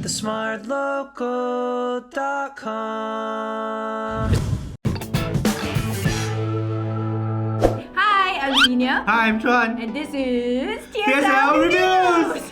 TheSmartLocal.com. Hi, I'm Genia. Hi, I'm Chuan. And this is TSL Reviews!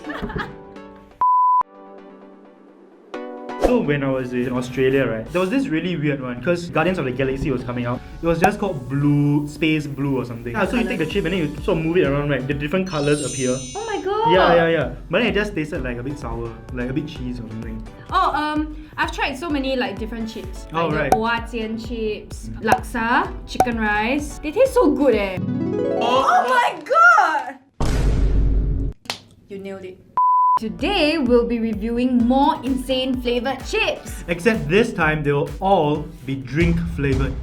So when I was in Australia, right, there was this really weird one because Guardians of the Galaxy was coming out. It was just called Blue, Space Blue or something. Yeah, so you take the chip and then you sort of move it around, right? The different colors appear. Oh my god! Yeah. But then it just tasted like a bit sour, like a bit cheese or something. Oh, I've tried so many like different chips. Oh, like right. the Oajian chips, laksa, chicken rice. They taste so good eh. Oh my god! You nailed it. Today, we'll be reviewing more insane flavoured chips. Except this time, they will all be drink flavoured.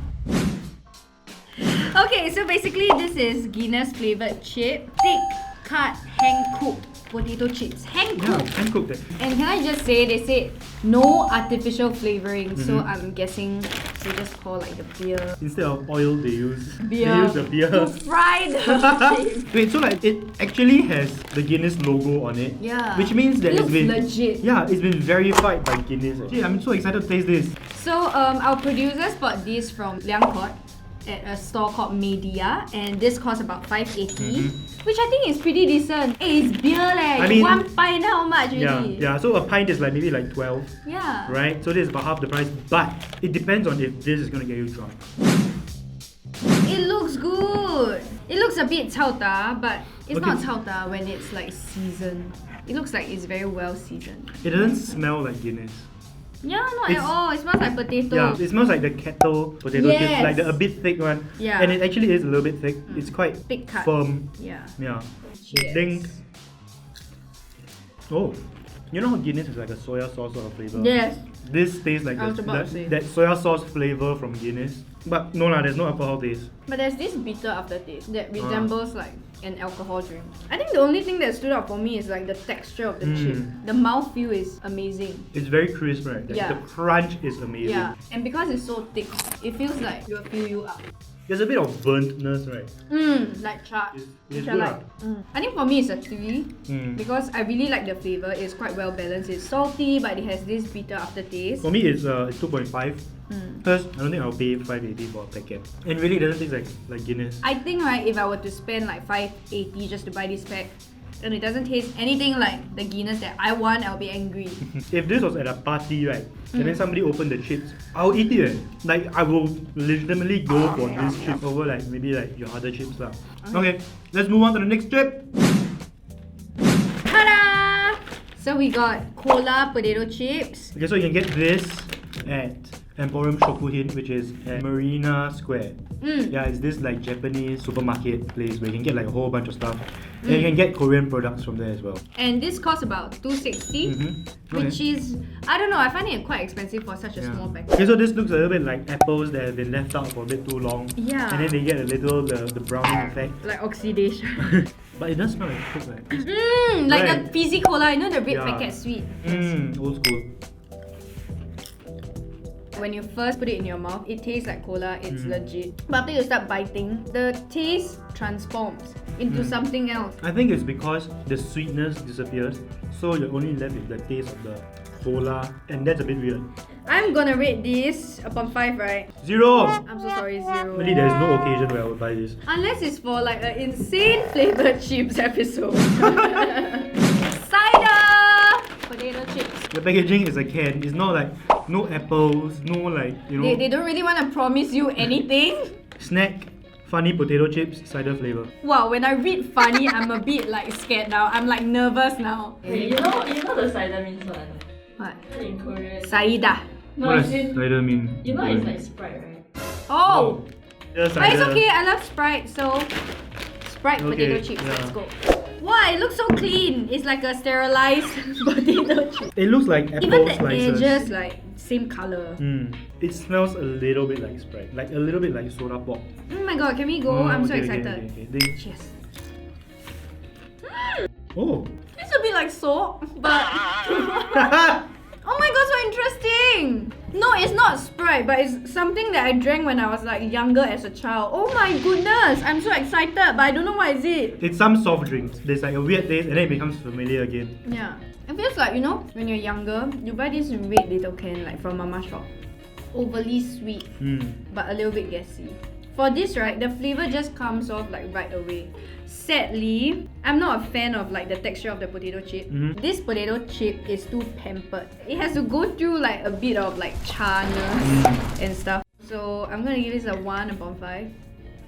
Okay, so basically this is Guinness flavoured chip. Thick cut hand-cooked potato chips. Hand-cooked. Yeah, hand cooked it. And can I just say, they said no artificial flavouring. So I'm guessing they just pour like the beer. Instead of oil, they use Beer. the beer. To fry the chips. Wait, so like it actually has the Guinness logo on it. Yeah. Which means that It it's looks been legit. Yeah, it's been verified by Guinness. Actually, I'm so excited to taste this. So our producers bought this from Liangkot at a store called Media, and this cost about 580, which I think is pretty decent. Hey, it's beer leh. I mean, one pint how much already? Yeah. So a pint is like maybe like 12, Yeah. right? So this is about half the price, but it depends on if this is gonna get you drunk. It looks good. It looks a bit chao da, but it's Okay. not chao da when it's like seasoned. It looks like it's very well seasoned. It doesn't smell like Guinness. Yeah, not It's- at all. It smells like potato. Yeah, it smells like the kettle potato chips, Yes. like the a bit thick one. Yeah. And it actually is a little bit thick. It's quite Thick cut. firm. Yeah. Yeah. Cheers. Think. Oh, you know how Guinness is like a soya sauce sort of flavor? Yes. This tastes like I was about to say. that soya sauce flavor from Guinness. But no lah, there's no alcohol taste. But there's this bitter aftertaste that Ah. resembles like an alcohol drink. I think the only thing that stood out for me is like the texture of the chip. The mouthfeel is amazing. It's very crisp, right? Like, Yeah. the crunch is amazing. Yeah. And because it's so thick, it feels like it will fill you up. There's a bit of burntness, right? Like char. It's Which I good like. I think for me it's a 3 Mm. because I really like the flavor. It's quite well balanced. It's salty, but it has this bitter aftertaste. For me, it's 2.5. Because I don't think I'll pay 580 for a packet. And really, it doesn't taste like Guinness. I think right, if I were to spend like 580 just to buy this pack, and it doesn't taste anything like the Guinness that I want, I'll be angry. If this was at a party, right, and then somebody opened the chips, I'll eat it. Like, I will legitimately go for this chip over like maybe like your other chips lah. Okay, let's move on to the next chip. Ta-da! So we got cola potato chips. Okay, so you can get this at Emporium Shokuhin, which is at Marina Square. Yeah, it's this like Japanese supermarket place where you can get like a whole bunch of stuff. And you can get Korean products from there as well. And this costs about 260, which is, I don't know, I find it quite expensive for such a small packet. Okay, so this looks a little bit like apples that have been left out for a bit too long. Yeah. And then they get a little the browning effect. Like oxidation. But it does smell like Coke, right? Like Right. the fizzy cola, you know the red Yeah. packet sweet. Old school. When you first put it in your mouth, it tastes like cola, it's legit. But after you start biting, the taste transforms into something else. I think it's because the sweetness disappears, so you're only left with the taste of the cola, and that's a bit weird. I'm gonna rate this upon 5, right? 0! I'm so sorry, 0. Really, there's no occasion where I would buy this. Unless it's for like an insane flavoured chips episode. Cider! Potato chips. The packaging is a can. It's not like no apples, no like, you know, They don't really want to promise you anything. snack, funny potato chips, cider flavor. Wow, when I read funny, I'm a bit like scared now. I'm like nervous now. Wait, you know the cider means what? What? In Korean. Saida. No, What it's does in. cider mean? You know it's like Sprite, right? Oh! Yeah, But it's cider. okay, I love Sprite, so Sprite potato chips, yeah. let's go. Wow, it looks so clean. It's like a sterilized potato chip. It looks like apple Even the slices. edges, like, same color. It smells a little bit like Sprite, like a little bit like soda pop. Oh my god, can we go? I'm so excited. Okay. Cheers. Oh. It's a bit like soap, but... Oh my god, so interesting! No, it's not Sprite, but it's something that I drank when I was like younger as a child. Oh my goodness, I'm so excited, but I don't know what is it. It's some soft drinks. There's like a weird taste and then it becomes familiar again. Yeah, it feels like, you know, when you're younger, you buy this red little can like from Mama Shop. Overly sweet, but a little bit gassy. For this, right, the flavor just comes off like right away. Sadly, I'm not a fan of like the texture of the potato chip. This potato chip is too pampered. It has to go through like a bit of like charness and stuff. So I'm gonna give this a 1 upon 5.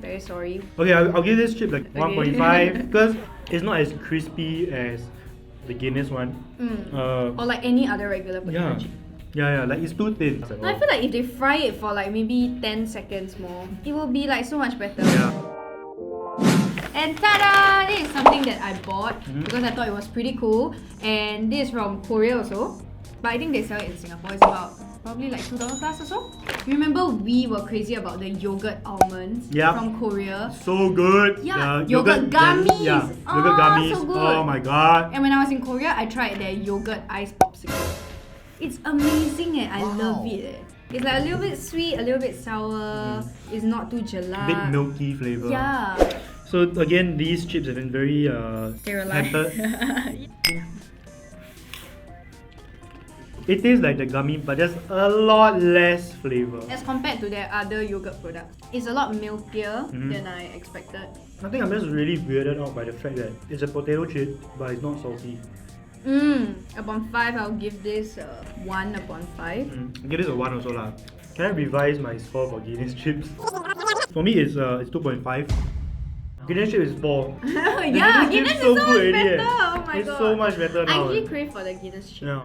Very sorry. Okay, I'll give this chip like 1.5 because it's not as crispy as the Guinness one. Or like any other regular potato chip. Yeah, like it's too thin. No, I feel like if they fry it for like maybe 10 seconds more, it will be like so much better. Yeah. And ta-da! This is something that I bought because I thought it was pretty cool. And this is from Korea also. But I think they sell it in Singapore. It's about probably like $2 plus or so. Remember we were crazy about the yogurt almonds from Korea? So good! Yeah, yogurt gummies! Yeah, yogurt gummies. So good. Oh my god. And when I was in Korea, I tried their yogurt ice popsicle. It's amazing I love it It's like a little bit sweet, a little bit sour. It's not too gelato. Bit milky flavor. Yeah. So again, these chips have been very sterilized. It tastes like the gummy, but there's a lot less flavor. As compared to their other yogurt products. It's a lot milkier than I expected. I think I'm just really weirded out by the fact that it's a potato chip, but it's not salty. Upon 5, I'll give this 1 upon 5. I'll give this a 1 also lah. Can I revise my score for Guinness chips? For me, it's 2.5. Guinness chip is 4. Yeah, Guinness is so much better. Oh my god. It's so much better now. I actually crave for the Guinness chip. Yeah.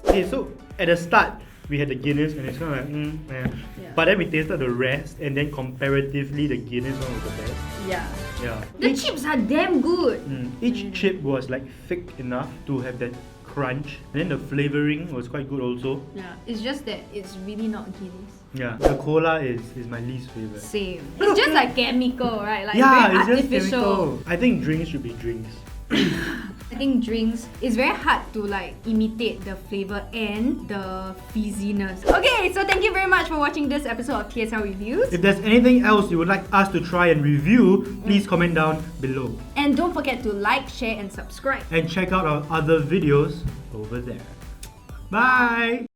Okay, so at the start, we had the Guinness and it's kind of like, But then we tasted the rest and then comparatively the Guinness one was the best. Yeah. Yeah. The chips are damn good. Each chip was like thick enough to have that crunch, and then the flavoring was quite good also. Yeah, it's just that it's really not Guinness. Yeah, the cola is my least favorite. Same. It's just like chemical, right? Like Yeah, very it's just artificial. chemical. I think drinks should be drinks. I think drinks, it's very hard to like imitate the flavor and the fizziness. Okay, so thank you very much for watching this episode of TSL Reviews. If there's anything else you would like us to try and review, please comment down below. And don't forget to like, share and subscribe. And check out our other videos over there. Bye!